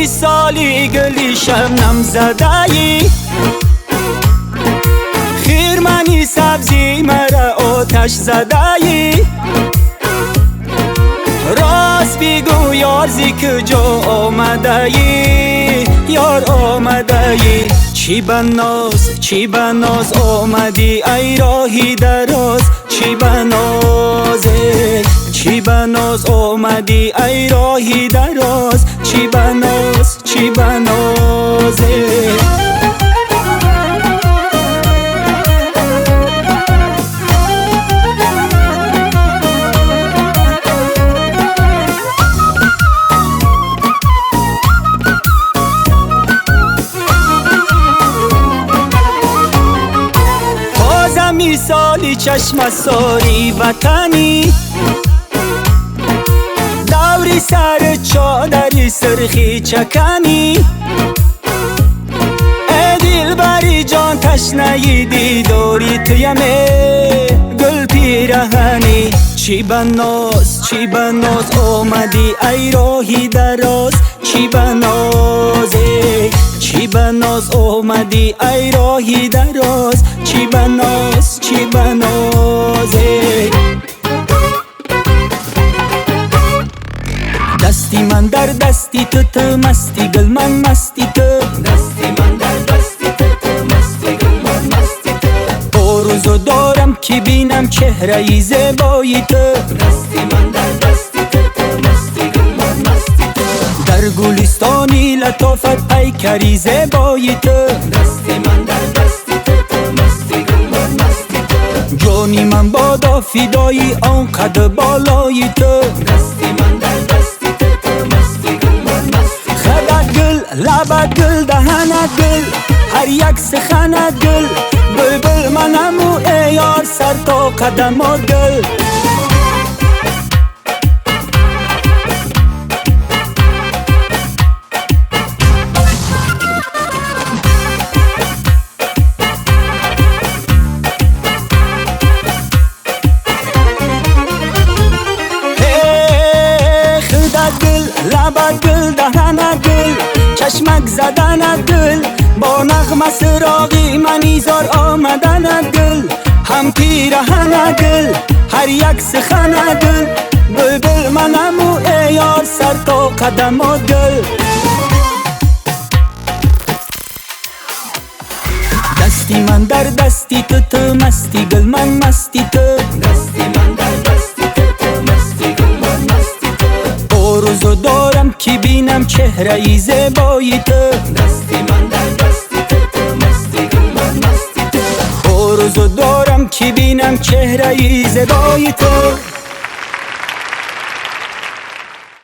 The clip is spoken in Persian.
مثالی گلی شبنم زدایی، خیرمنی سبزی مرا آتش زدایی. راست بگو یار زی کجا آمدایی، یار آمدایی. چی بناز آمدی ای راهی دراز، چی بنازه چی بناز آمدی ای راهی دراز، چی بنازه. مثالی چشم ساری وطنی، دوری سر چادری سرخی چکنی. ای دلبری جان تشنه دیداری تویمه گل پیرهنی. چی بناز آمدی ای راهی دراز، چی بنازه چی بناز آمدی ای راهی دراز، چی بنازه. دستی من در دستی تو مستی گل من مستی تو، دستی من در دستی تو مستی گل من مستی تو. آرزو دارم که بینم چهره ای زیبایی تو، دستی من در دستی تو مستی گل من مستی تو. در گلستانی لطافت پیکری زیبایی تو، دستی من در دستی تو مستی گل من مستی تو. جانی من بادا فدایی آن قد بالایی تو، دستی من در دستی تو مستی گل من مستی تو. خدت گل لبت گل دهنت گل هر یک سخنت گل، بلبل منم و ای یار سر تا قدمات گل. لبت گل دهنت گل چشمک زدنت گل، با نغمه سراغی منیزار آمدنت گل. هم پیرهنت گل هر یک سخنت گل، بلبل منم و ای یار سر تا قدمات گل. دستی من در دستی تو مستی گل من مستی تو، دستی من در دستی تو مستی گل من مستی تو. آرزو دارم که بینم چهره ای زیبایی تو، دستی من در دستی تو مستی گل من مستی تو. آرزو دارم که بینم چهره ای زیبایی تو.